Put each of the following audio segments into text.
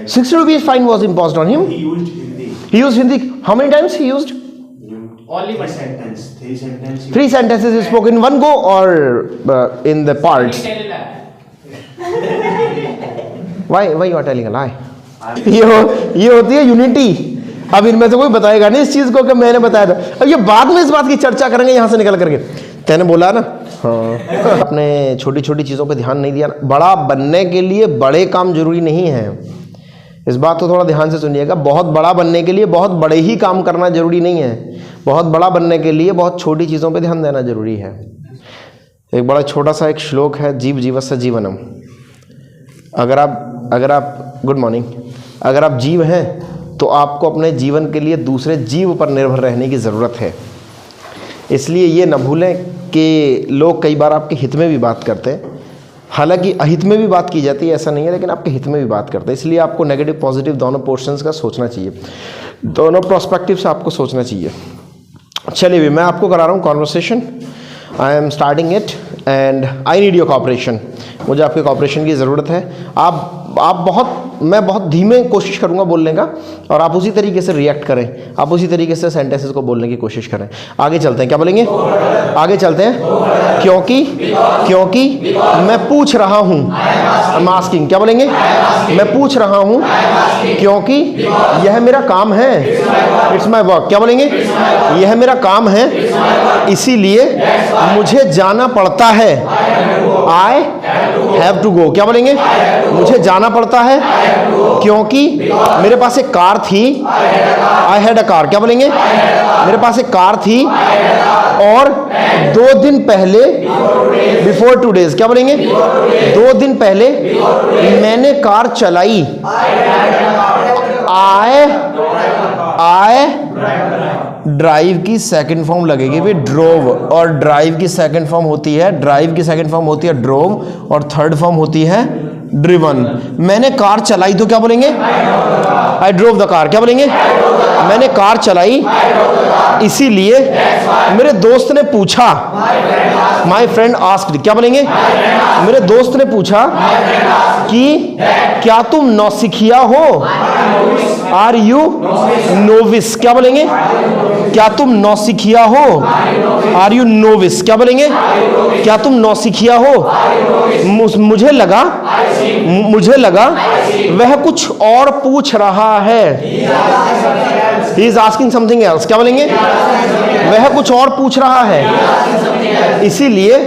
60 rupees fine was imposed on him. He used Hindi. He used Hindi. How many times he used? Only one sentence. Three sentences. 3 sentences he spoke in one go or in the parts? Why you are telling a lie? ये होती है unity. अब इनमें से कोई बताएगा नहीं इस चीज को कि मैंने बताया था. अब ये बाद में इस बात की चर्चा करेंगे यहाँ से निकल करके. तैने बोला ना, हाँ. आपने छोटी छोटी चीज़ों पे ध्यान नहीं दिया. बड़ा बनने के लिए बड़े काम जरूरी नहीं है. इस बात को थोड़ा ध्यान से सुनिएगा. बहुत बड़ा बनने के लिए बहुत बड़े ही काम करना जरूरी नहीं है. बहुत बड़ा बनने के लिए बहुत छोटी चीज़ों पे ध्यान देना जरूरी है. एक बड़ा छोटा सा एक श्लोक है, जीव जीवस्य जीवनम. अगर आप गुड मॉर्निंग, अगर आप जीव हैं तो आपको अपने जीवन के लिए दूसरे जीव पर निर्भर रहने की ज़रूरत है. इसलिए ये न भूलें कि लोग कई बार आपके हित में भी बात करते हैं. हालांकि अहित में भी बात की जाती है, ऐसा नहीं है, लेकिन आपके हित में भी बात करते हैं. इसलिए आपको नेगेटिव पॉजिटिव दोनों पोर्शंस का सोचना चाहिए, दोनों प्रोस्पेक्टिव से आपको सोचना चाहिए. चलिए भी मैं आपको करा रहा हूँ conversation. I am starting it and I need your cooperation. मुझे आपके कॉपरेशन की ज़रूरत है. मैं बहुत धीमे कोशिश करूंगा बोलने का और आप उसी तरीके से रिएक्ट करें. आप उसी तरीके से सेंटेंसेस को बोलने की कोशिश करें. आगे चलते हैं. क्या बोलेंगे? आगे चलते हैं. क्योंकि मैं पूछ रहा हूँ. I am asking. क्या बोलेंगे? मैं पूछ रहा हूँ क्योंकि यह मेरा काम है. It's my work. क्या बोलेंगे? यह मेरा काम है, इसीलिए मुझे जाना पड़ता है. I have to go. क्या बोलेंगे? मुझे जाना पड़ता है क्योंकि मेरे पास एक कार थी. I had a car. क्या बोलेंगे? मेरे पास एक कार थी और 2 दिन पहले, बिफोर 2 days. क्या बोलेंगे? 2 दिन पहले मैंने कार चलाई. आई ड्राइव की सेकंड फॉर्म लगेगी भी ड्रोव, और ड्राइव की सेकंड फॉर्म होती है ड्रोव, और थर्ड फॉर्म होती है ड्रिवन. मैंने कार चलाई तो क्या बोलेंगे? I drove the car. क्या बोलेंगे? मैंने कार चलाई, इसीलिए मेरे दोस्त ने पूछा. My friend asked. क्या बोलेंगे? मेरे दोस्त ने पूछा कि क्या तुम नौसिखिया हो. Are you novice. क्या बोलेंगे? क्या तुम नौसिखिया हो. Are you novice. क्या बोलेंगे? क्या तुम नौसिखिया हो. मुझे लगा वह कुछ और पूछ रहा है. He is asking something else. क्या बोलेंगे? वह कुछ और पूछ रहा है, इसीलिए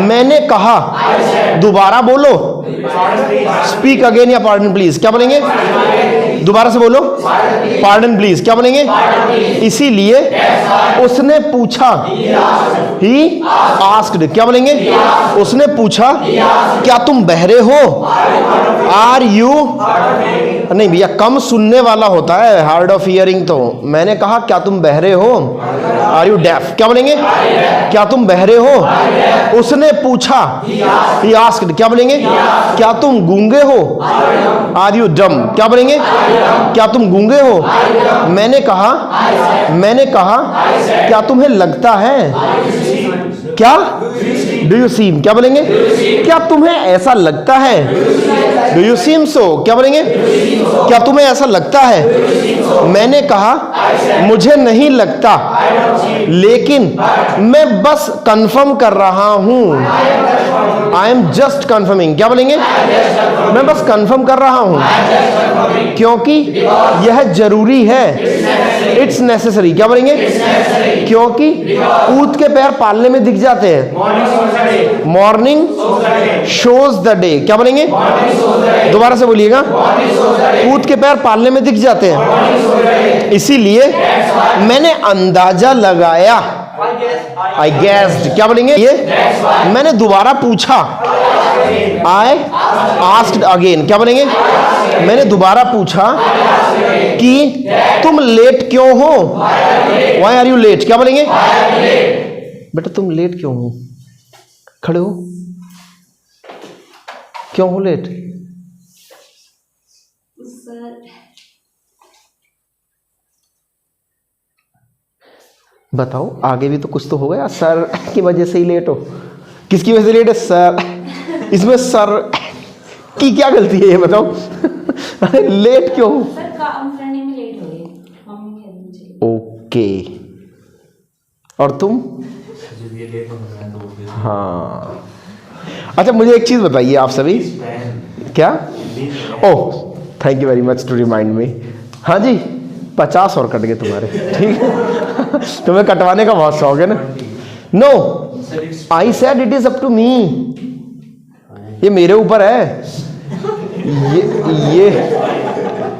मैंने कहा. दोबारा बोलो. स्पीक अगेन या पार्डन प्लीज. क्या बोलेंगे? दोबारा से बोलो. Pardon please. क्या बोलेंगे? इसीलिए उसने पूछा. He asked. क्या बोलेंगे? उसने पूछा क्या तुम बहरे हो. आर यू, नहीं भैया, कम सुनने वाला होता है हार्ड ऑफ हियरिंग. तो मैंने कहा क्या तुम बहरे हो. Are you deaf. क्या बोलेंगे? क्या तुम बहरे हो. उसने पूछा. He asked. क्या बोलेंगे? क्या तुम गूंगे हो. आर यू डम. क्या बोलेंगे? क्या तुम गूंगे हो. मैंने कहा क्या तुम्हें लगता है. क्या? Do you seem. क्या बोलेंगे? क्या तुम्हें ऐसा लगता है. डू यू सीम सो. क्या बोलेंगे? क्या तुम्हें ऐसा लगता है. मैंने कहा मुझे नहीं लगता, लेकिन मैं बस कंफर्म कर रहा हूं. I am just confirming. क्या बोलेंगे? मैं बस कंफर्म कर रहा हूं क्योंकि यह जरूरी है. It's necessary. क्या बोलेंगे? क्योंकि ऊंट के पैर पालने में दिख जाते हैं. Morning shows the day. क्या बोलेंगे? दोबारा से बोलिएगा. ऊंट के पैर पालने में दिख जाते हैं, इसीलिए मैंने अंदाजा लगाया. आई गेस्ड. क्या बोलेंगे? ये मैंने दोबारा पूछा. I asked again. क्या बोलेंगे? मैंने दोबारा पूछा कि तुम लेट क्यों हो. Why are you late. क्या बोलेंगे? बेटा तुम लेट क्यों हो. खड़े हो. क्यों हो लेट. बताओ. आगे भी तो कुछ तो हो गया. सर की वजह से ही लेट हो. किसकी वजह से लेट है? सर. इसमें सर की क्या गलती है ये बताओ. लेट क्यों? सर काम करने में लेट हो गई, मम्मी कह रही मुझे। ओके, और तुम? जब ये लेट हो रहा है तो फिर हाँ, अच्छा मुझे एक चीज़ बताइए आप सभी, क्या? Oh thank you very much to remind me. हाँ जी, 50 और कट गए तुम्हारे, ठीक है। तुम्हें कटवाने का बहुत शौक है ना? No, I said it is up to me, ये मेरे ऊपर है। ये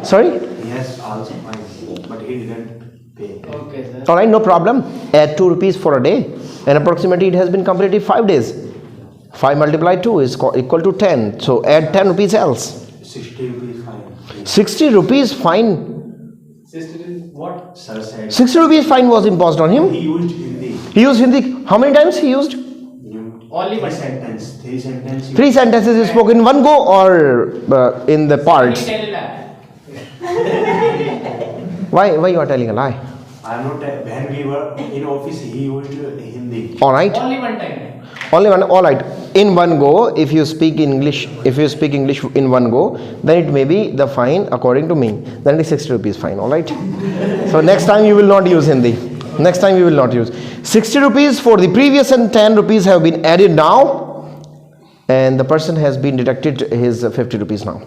sorry, Yes, also fine, but he didn't pay. Okay, sir. all right, no problem. Add 2 rupees for a day, and approximately it has been completed 5 days. 5 multiplied 2 is equal to 10. So add 10 rupees else. 60 rupees fine. 60 rupees fine. Sister, what? Sir said 60 rupees fine was imposed on him. he used Hindi. He used Hindi. How many times he used? Only one Sentence. 3 sentences. 3 sentences is spoken in one go or in the parts? Tell that. Why you are telling a lie? I am not. When we were in office, he used Hindi. All right. Only one time. Only one. All right. In one go, if you speak English in one go, then it may be the fine according to me. Then it is 60 rupees fine. All right. So next time you will not use Hindi. Next time you will not use 60 rupees for the previous, and 10 rupees have been added now, and the person has been deducted his 50 rupees now.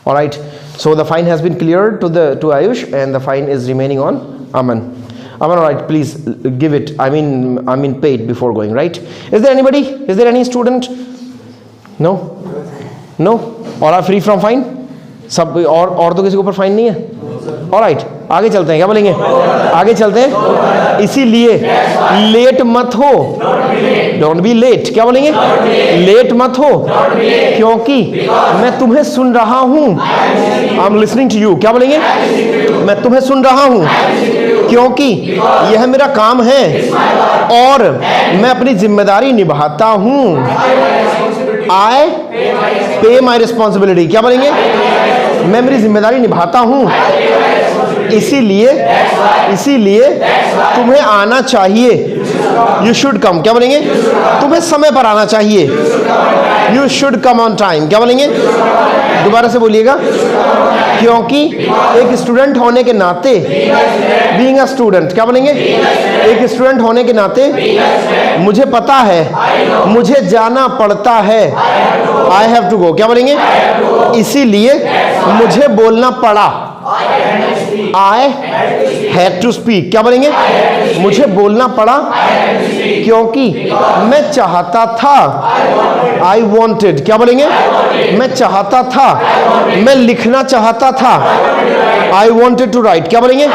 All right. So the fine has been cleared to Ayush, and the fine is remaining on Aman. Aman, all right, please give it. I mean pay it before going, right? Is there anybody? Is there any student? No? No? All are free from fine? सब और तो किसी के ऊपर fine नहीं है? All right, आगे चलते हैं, क्या बोलेंगे? आगे चलते हैं। इसीलिए लेट मत हो, डोंट बी लेट, क्या बोलेंगे? लेट मत हो, क्योंकि मैं तुम्हें सुन रहा हूँ। I am listening to you, क्या बोलेंगे? मैं तुम्हें सुन रहा हूँ, क्योंकि यह मेरा काम है और मैं अपनी जिम्मेदारी निभाता हूँ। आई पे माई रिस्पॉन्सिबिलिटी, क्या बोलेंगे? मैं मेरी जिम्मेदारी निभाता हूँ, इसीलिए तुम्हें आना चाहिए। यू शुड कम, क्या बोलेंगे? तुम्हें समय पर आना चाहिए। You should come on time, क्या बोलेंगे? दोबारा से बोलिएगा। क्योंकि एक स्टूडेंट होने के नाते, बीइंग अ स्टूडेंट, क्या बोलेंगे? एक स्टूडेंट होने के नाते मुझे पता है, मुझे जाना पड़ता है। आई हैव टू गो, क्या बोलेंगे? इसीलिए मुझे बोलना पड़ा। आई हैड टू स्पीक, क्या बोलेंगे? मुझे बोलना पड़ा क्योंकि मैं चाहता था। आई वॉन्टेड, क्या बोलेंगे? मैं चाहता था, मैं लिखना चाहता था। आई वॉन्टेड टू राइट, क्या बोलेंगे?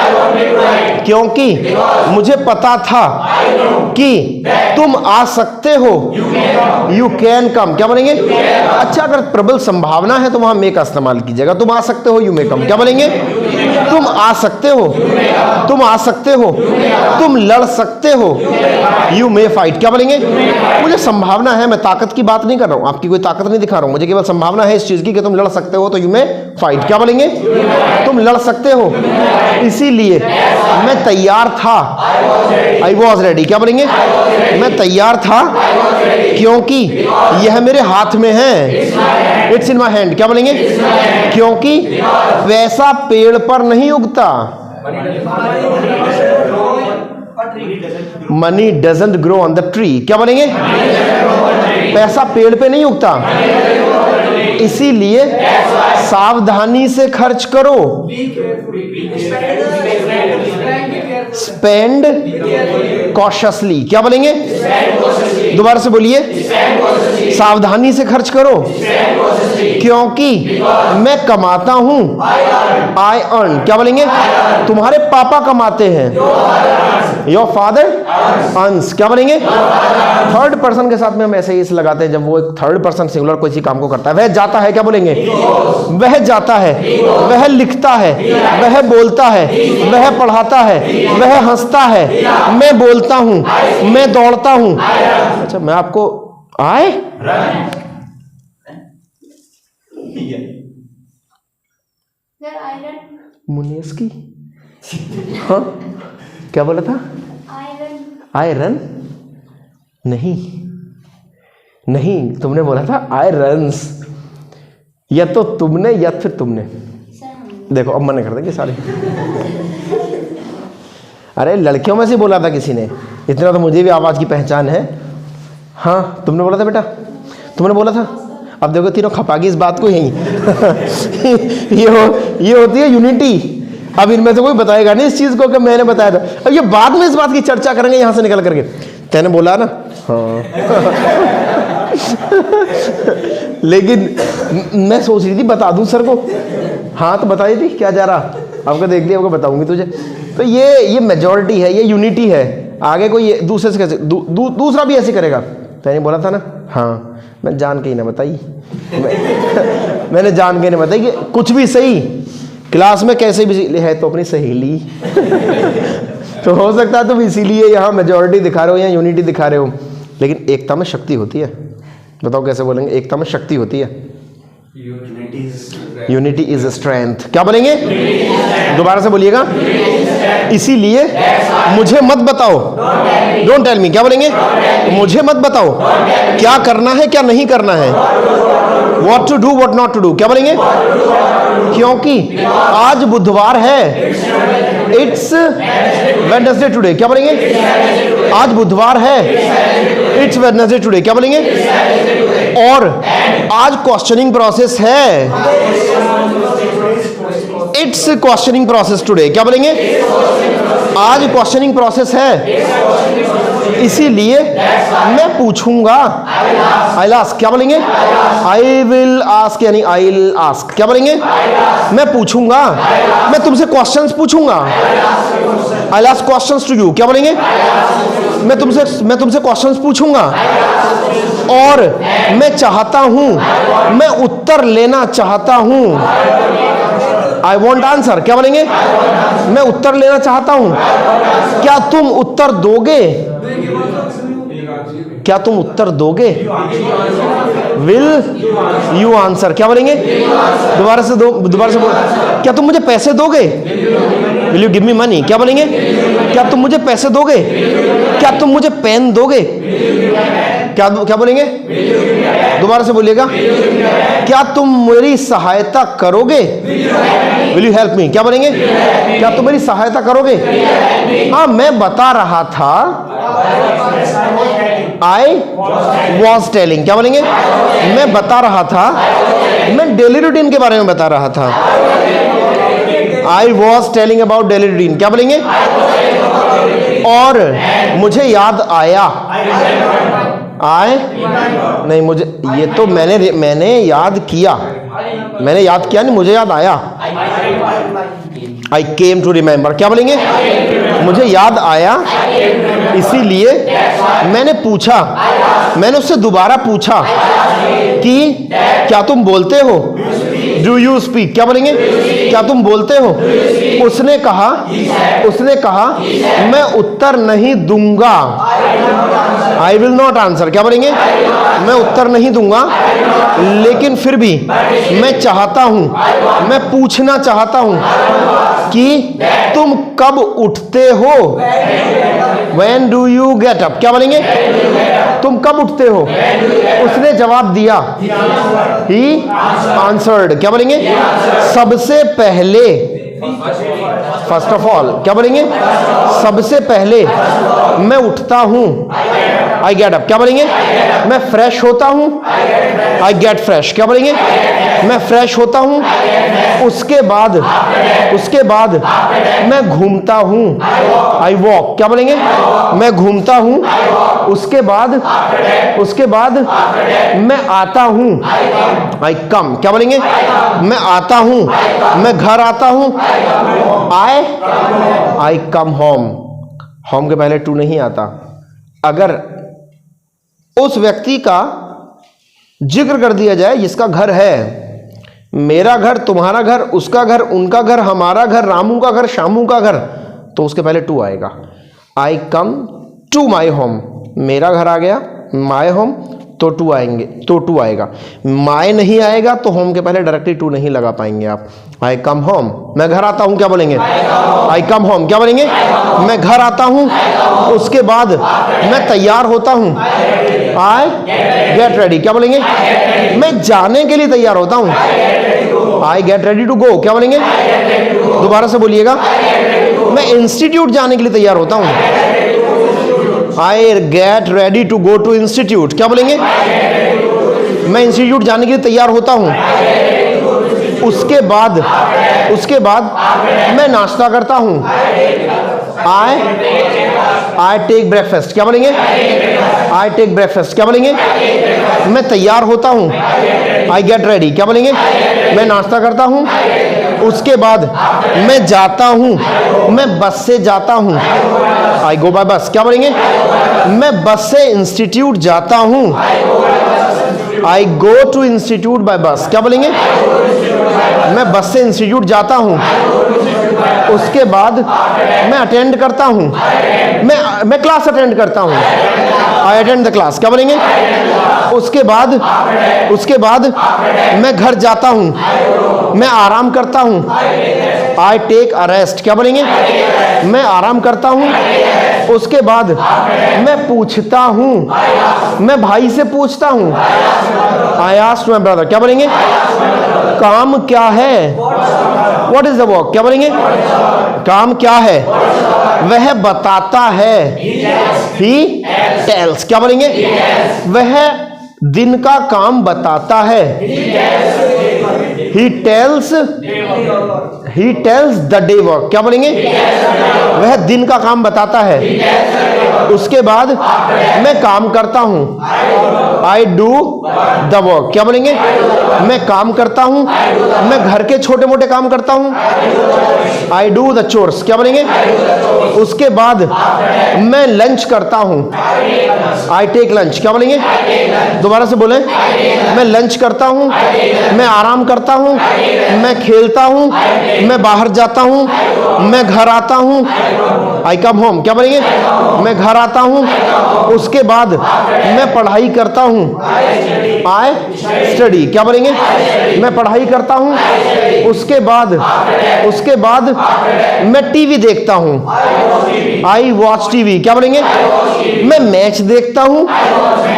क्योंकि मुझे पता था कि तुम आ सकते हो। यू कैन कम, क्या बोलेंगे? अच्छा, अगर प्रबल संभावना है तो वहां मे का इस्तेमाल कीजिएगा। तुम आ सकते हो, यू मे कम, क्या बोलेंगे? तुम आ सकते हो, तुम आ सकते हो, तुम लड़ सकते हो। यू मे फाइट, क्या बोलेंगे? मुझे संभावना है, मैं ताकत की बात नहीं कर रहा हूं, आपकी कोई ताकत नहीं दिखा रहा हूं, मुझे केवल संभावना है इस चीज की कि तुम लड़ सकते हो, तो यू मे फाइट, क्या बोलेंगे? तुम लड़ सकते हो, इसीलिए मैं तैयार था। आई वॉज रेडी, क्या बोलेंगे? मैं तैयार था क्योंकि यह मेरे हाथ में है। इट्स इन माई हैंड, क्या बोलेंगे? क्योंकि पैसा पेड़ पर नहीं उगता। Money doesn't grow on the tree, क्या बोलेंगे? पैसा पेड़ पे नहीं उगता, इसीलिए सावधानी से खर्च करो। स्पेंड कॉशियसली, क्या बोलेंगे? दोबारा से बोलिए। सावधानी से खर्च करो क्योंकि मैं कमाता हूं। आई अर्न, क्या बोलेंगे? तुम्हारे पापा कमाते हैं। योर फादर अर्न्स, क्या बोलेंगे? थर्ड पर्सन के साथ में हम ऐसे ही लगाते हैं, जब वो एक थर्ड पर्सन सिंगुलर किसी काम को करता है। वह जाता है, क्या बोलेंगे? वह जाता है, वह लिखता है, वह बोलता है, वह पढ़ाता है, वह हंसता है, मैं बोलता हूं, मैं दौड़ता हूं। अच्छा, मैं आपको आए मुनीस की, हाँ क्या बोला था? आयरन नहीं, नहीं, तुमने बोला था आयरन्स। या तो तुमने या फिर तुमने। सर देखो अब मना कर देंगे सारे। अरे लड़कियों में से बोला था किसी ने, इतना तो मुझे भी आवाज़ की पहचान है। हाँ तुमने बोला था बेटा, तुमने बोला था। अब देखो तीनों खपागी इस बात को यहीं। ये होती है यूनिटी। अब इनमें से कोई बताएगा नहीं इस चीज़ को कि मैंने बताया था। अब ये बाद में इस बात की चर्चा करेंगे यहाँ से निकल करके, तैने बोला ना। हाँ। लेकिन मैं सोच रही थी बता दूं सर को। हाँ तो बताई थी क्या जा रहा, आपको देख लिया, आपको बताऊंगी तुझे। तो ये मेजॉरिटी है, ये यूनिटी है। आगे कोई दूसरे से कैसे दूसरा भी ऐसे करेगा। तैने बोला था ना। हाँ मैं जान के ही ना बताई। मैंने जान के नहीं बताई कि कुछ भी सही क्लास में कैसे भी है तो अपनी सहेली। तो हो सकता है तुम इसीलिए यहाँ मेजॉरिटी दिखा रहे हो या यूनिटी दिखा रहे हो, लेकिन एकता में शक्ति होती है। बताओ कैसे बोलेंगे? एकता में शक्ति होती है। Unity is strength. क्या बोलेंगे? दोबारा से बोलिएगा। इसीलिए मुझे मत बताओ, डोंट टेल मी। क्या बोलेंगे? मुझे मत बताओ क्या करना है क्या नहीं करना है, what to do what not to do. क्या बोलेंगे? क्योंकि आज बुधवार है, इट्स वेडनेसडे टुडे। क्या बोलेंगे? आज बुधवार है, इट्स वेडनेसडे टुडे। क्या बोलेंगे? और आज क्वेश्चनिंग प्रोसेस है, इट्स क्वेश्चनिंग प्रोसेस टुडे। क्या बोलेंगे? आज क्वेश्चनिंग प्रोसेस है, इसीलिए मैं पूछूंगा। I will ask. क्या बोलेंगे? आई विल आस्क यानी आई विल आस्क। क्या बोलेंगे? मैं पूछूंगा, मैं तुमसे क्वेश्चंस पूछूंगा। I will ask questions to you. क्या बोलेंगे? मैं तुमसे क्वेश्चंस पूछूंगा और मैं चाहता हूं, मैं उत्तर लेना चाहता हूं। I want answer. क्या बोलेंगे? मैं उत्तर लेना चाहता हूं। क्या तुम उत्तर दोगे? क्या तुम उत्तर दोगे? Will you answer. क्या बोलेंगे? दोबारा से क्या तुम मुझे पैसे दोगे? Will you give me money. क्या बोलेंगे? क्या तुम मुझे पैसे दोगे? क्या तुम मुझे पेन दोगे? क्या बोलेंगे? दोबारा से बोलिएगा। क्या तुम मेरी सहायता करोगे? Will you help me. क्या बोलेंगे? क्या तुम मेरी सहायता करोगे? हाँ मैं बता रहा था, आई वॉज टेलिंग। क्या बोलेंगे? मैं बता रहा था, मैं डेली रूटीन के बारे में बता रहा था। I was telling about daily routine. क्या बोलेंगे? और मुझे याद आया, आए नहीं मुझे, ये तो मैंने याद किया, मैंने याद किया नहीं, मुझे याद आया। आई केम टू रिमेंबर। क्या बोलेंगे? मुझे याद आया, इसीलिए मैंने पूछा, मैंने उससे दोबारा पूछा कि क्या तुम बोलते हो? Do you speak. क्या बोलेंगे? क्या तुम बोलते हो? उसने कहा मैं उत्तर नहीं दूंगा। I will not answer. क्या बोलेंगे? मैं उत्तर नहीं दूंगा, लेकिन फिर भी मैं चाहता हूं, मैं पूछना चाहता हूं कि तुम कब उठते हो? When do you get up? क्या बोलेंगे? तुम कब उठते हो? उसने जवाब दिया, he answered। क्या बोलेंगे? सबसे पहले, फर्स्ट ऑफ ऑल। क्या बोलेंगे? सबसे पहले मैं उठता हूं, आई गेट अप। क्या बोलेंगे? मैं फ्रेश होता हूं, आई गेट फ्रेश। क्या बोलेंगे? मैं फ्रेश होता हूं, उसके बाद मैं घूमता हूं, आई वॉक। क्या बोलेंगे? मैं घूमता हूं, उसके बाद मैं आता हूं, आई कम। क्या बोलेंगे? मैं आता हूं, मैं घर आता हूं, आई कम होम। होम के पहले टू नहीं आता। अगर उस व्यक्ति का जिक्र कर दिया जाए जिसका घर है, मेरा घर, तुम्हारा घर, उसका घर, उनका घर, हमारा घर, रामू का घर, श्यामू का घर, तो उसके पहले टू आएगा। आई कम टू माई होम, मेरा घर आ गया, माई होम, तो टू आएंगे, तो टू आएगा। माई नहीं आएगा तो होम के पहले डायरेक्टली टू नहीं लगा पाएंगे आप। आई कम होम, मैं घर आता हूं। क्या बोलेंगे? आई कम होम। क्या बोलेंगे? मैं घर आता हूं, उसके बाद मैं तैयार होता हूं, आई गेट रेडी। क्या बोलेंगे? मैं जाने के लिए तैयार होता हूं, I get ready to go, क्या बोलेंगे? दोबारा से बोलिएगा। मैं इंस्टीट्यूट जाने के लिए तैयार होता हूँ। I get ready to go to institute, क्या बोलेंगे? मैं इंस्टीट्यूट जाने के लिए तैयार होता हूँ। उसके बाद मैं नाश्ता करता हूँ। आई टेक ब्रेकफास्ट, क्या बोलेंगे? आई टेक ब्रेकफास्ट, क्या बोलेंगे? मैं तैयार होता हूँ। आई गेट रेडी, क्या बोलेंगे? मैं नाश्ता करता हूँ। उसके बाद मैं जाता हूँ, मैं बस से जाता हूँ। आई गो बाय बस, क्या बोलेंगे? मैं बस से इंस्टीट्यूट जाता हूँ। आई गो टू इंस्टीट्यूट बाय बस, क्या बोलेंगे? मैं बस से इंस्टीट्यूट जाता हूँ। उसके बाद मैं अटेंड करता हूँ, मैं क्लास अटेंड करता हूँ। आई अटेंड द क्लास, क्या बोलेंगे? उसके बाद मैं घर जाता हूँ, मैं आराम करता हूँ। आई टेक अ रेस्ट, क्या बोलेंगे? मैं आराम करता हूँ। उसके बाद मैं पूछता हूँ, मैं भाई से पूछता हूँ। आई आस्क माय ब्रदर, क्या बोलेंगे? काम क्या है? व्हाट इज द वर्क, क्या बोलेंगे? काम क्या है? वह बताता है। ही टेल्स, क्या बोलेंगे? वह दिन का काम बताता है। He tells the day work, क्या बोलेंगे? वह दिन का काम बताता है। उसके बाद मैं काम करता हूं। आई डू द वर्क, क्या बोलेंगे? मैं काम करता हूं। मैं घर के छोटे मोटे काम करता हूं। आई डू द चोर्स, क्या बोलेंगे? उसके बाद मैं लंच करता हूं। आई टेक लंच, क्या बोलेंगे? दोबारा से बोलें। मैं लंच करता हूं, मैं आराम करता हूं, मैं खेलता हूं, मैं बाहर जाता हूं, मैं घर आता हूं। आई कम होम, क्या बोलेंगे? मैं घर आता हूं। उसके बाद मैं पढ़ाई करता हूं। आई स्टडी, क्या बोलेंगे? मैं पढ़ाई करता हूं। उसके बाद मैं टीवी देखता हूं। आई वॉच टीवी, क्या बोलेंगे? मैं मैच देखता हूं।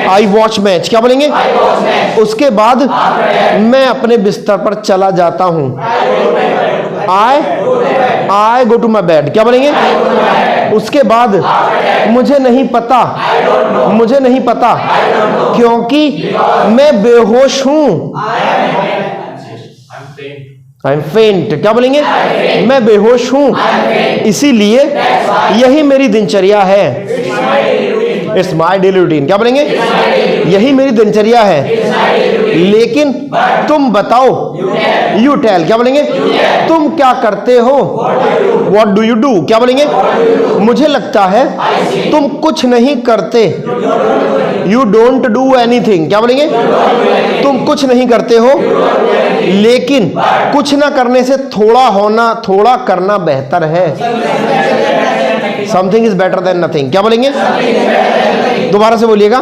आई वॉच मैच, क्या बोलेंगे? उसके बाद मैं अपने बिस्तर पर चला जाता हूं। आई गो टू माई बेड, क्या बोलेंगे? उसके बाद मुझे नहीं पता क्योंकि मैं बेहोश हूं। आई एम फेंट, क्या बोलेंगे? मैं बेहोश हूं, इसीलिए यही मेरी दिनचर्या है। इट्स माई डेली रूटीन, क्या बोलेंगे? यही मेरी दिनचर्या है। लेकिन तुम बताओ, यू टेल, क्या बोलेंगे? तुम क्या करते हो? वॉट डू यू डू, क्या बोलेंगे? मुझे लगता है तुम कुछ नहीं करते। यू डोंट डू एनीथिंग, क्या बोलेंगे? तुम कुछ नहीं करते हो, लेकिन कुछ ना करने से थोड़ा करना बेहतर है। Something is better than nothing, क्या बोलेंगे? दोबारा से बोलिएगा।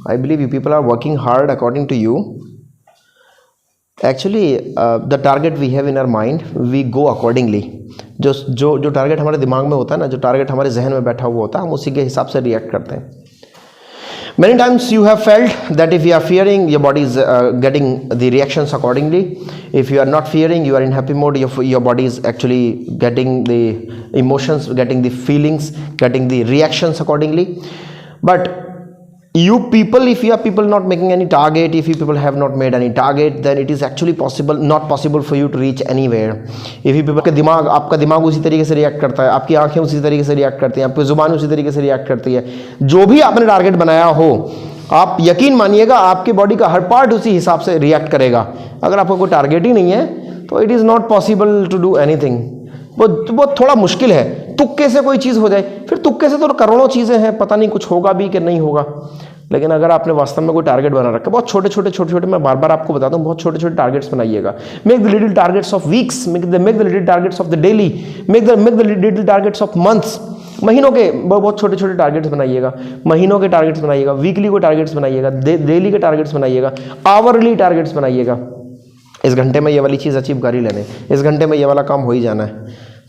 I believe you people are working hard according to you. Actually the target we have in our mind, we go accordingly. जो टारगेट हमारे दिमाग में होता है ना, जो टारगेट हमारे जहन में बैठा हुआ होता है, हम उसी के हिसाब से रिएक्ट करते हैं। Many times you have felt that if you are fearing, your body is getting the reactions accordingly. If you are not fearing, you are in happy mode, your body is actually getting the emotions, getting the feelings, getting the reactions accordingly. But you people, if you are people not making any target, if you people have not made any target, then it is actually not possible for you to reach anywhere. If you people, आपका दिमाग उसी तरीके से react करता है, आपकी आंखें उसी तरीके से रिएक्ट करती हैं, आपकी जुबान उसी तरीके से रिएक्ट करती है। जो भी आपने टारगेट बनाया हो, आप यकीन मानिएगा आपकी बॉडी का हर पार्ट उसी हिसाब से रिएक्ट करेगा। अगर आपका कोई टारगेट ही नहीं है तो it is not possible to do anything. वो थोड़ा मुश्किल है। तुक्के से कोई चीज़ हो जाए, फिर तुक्के से तो करोड़ों चीज़ें हैं, पता नहीं कुछ होगा भी कि नहीं होगा। लेकिन अगर आपने वास्तव में कोई टारगेट बना रखा है, बहुत छोटे छोटे, मैं बार बार आपको बताता हूँ, बहुत छोटे छोटे टारगेट्स बनाइएगा। Make the little targets of weeks, make the little targets of the daily, make the little targets of months. महीनों के बहुत छोटे छोटे टारगेट्स बनाइएगा, महीनों के टारगेट्स बनाइएगा, वीकली को टारगेट्स बनाइएगा, डेली के टारगेट्स बनाइएगा, आवरली टारगेट्स बनाइएगा। इस घंटे में ये वाली चीज़ अचीव कर ही लेने, इस घंटे में ये वाला काम हो ही जाना है,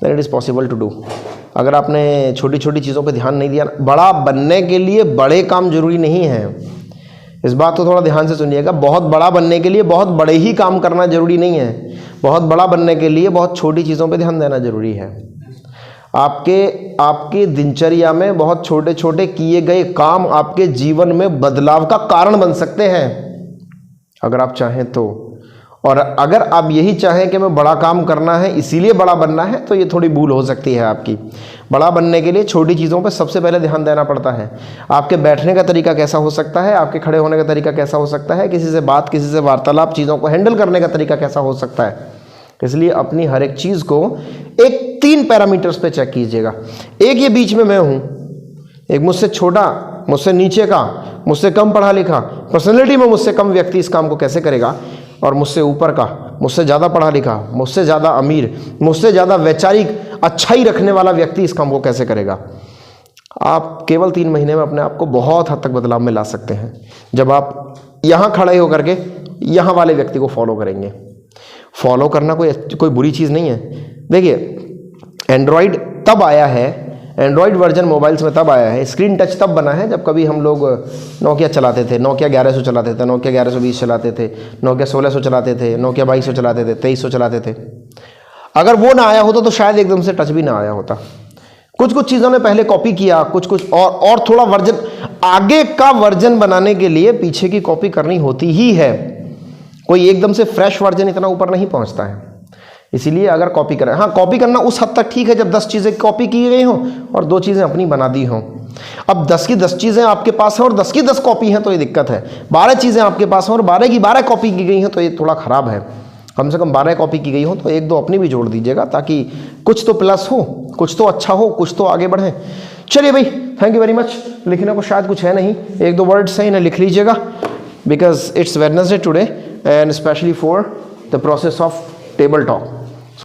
then it is possible to do. अगर आपने छोटी छोटी चीज़ों पे ध्यान नहीं दिया, बड़ा बनने के लिए बड़े काम जरूरी नहीं है। इस बात को थोड़ा ध्यान से सुनिएगा। बहुत बड़ा बनने के लिए बहुत बड़े ही काम करना जरूरी नहीं है। बहुत बड़ा बनने के लिए बहुत छोटी चीज़ों पे ध्यान देना जरूरी है। आपके दिनचर्या में बहुत छोटे छोटे किए गए काम आपके जीवन में बदलाव का कारण बन सकते हैं, अगर आप चाहें तो। और अगर आप यही चाहें कि मैं बड़ा काम करना है इसीलिए बड़ा बनना है, तो ये थोड़ी भूल हो सकती है आपकी। बड़ा बनने के लिए छोटी चीज़ों पर सबसे पहले ध्यान देना पड़ता है। आपके बैठने का तरीका कैसा हो सकता है, आपके खड़े होने का तरीका कैसा हो सकता है, किसी से बात, किसी से वार्तालाप, चीज़ों को हैंडल करने का तरीका कैसा हो सकता है। इसलिए अपनी हर एक चीज़ को एक 3 पैरामीटर्स पे चेक कीजिएगा। एक ये बीच में मैं हूँ, एक मुझसे छोटा, मुझसे नीचे का, मुझसे कम पढ़ा लिखा, पर्सनैलिटी में मुझसे कम व्यक्ति इस काम को कैसे करेगा, और मुझसे ऊपर का, मुझसे ज़्यादा पढ़ा लिखा, मुझसे ज़्यादा अमीर, मुझसे ज़्यादा वैचारिक अच्छाई रखने वाला व्यक्ति इस काम को कैसे करेगा। आप केवल 3 महीने में अपने आप को बहुत हद तक बदलाव में ला सकते हैं, जब आप यहाँ खड़े होकर के यहाँ वाले व्यक्ति को फॉलो करेंगे। फॉलो करना कोई बुरी चीज़ नहीं है। देखिए, एंड्रॉयड तब आया है, एंड्रॉयड वर्जन मोबाइल्स में तब आया है, स्क्रीन टच तब बना है जब कभी हम लोग नोकिया चलाते थे, नोकिया 1100 चलाते थे, नोकिया 1120 चलाते थे, नोकिया 1600 चलाते थे, नोकिया 2200 चलाते थे, 2300 चलाते थे। अगर वो ना आया होता तो शायद एकदम से टच भी ना आया होता। कुछ कुछ चीज़ों ने पहले कॉपी किया, कुछ और थोड़ा वर्जन आगे का वर्जन बनाने के लिए पीछे की कॉपी करनी होती ही है। कोई एकदम से फ्रेश वर्जन इतना ऊपर नहीं पहुंचता है। इसीलिए अगर कॉपी करें, हाँ कॉपी करना उस हद तक ठीक है जब 10 चीज़ें कॉपी की गई हों और 2 चीज़ें अपनी बना दी हों। अब 10 की 10 चीज़ें आपके पास हैं और 10 की 10 कॉपी हैं तो ये दिक्कत है। 12 चीज़ें आपके पास हैं और 12 की 12 कॉपी की गई हैं तो ये थोड़ा ख़राब है। कम से कम 12 कॉपी की गई हो तो 1-2 अपनी भी जोड़ दीजिएगा, ताकि कुछ तो प्लस हो, कुछ तो अच्छा हो, कुछ तो आगे बढ़े। चलिए भाई, थैंक यू वेरी मच। लिखने को शायद कुछ है नहीं, 1-2 वर्ड्स हैं, इन्हें लिख लीजिएगा, because it's Wednesday today and specially for the process of table talk.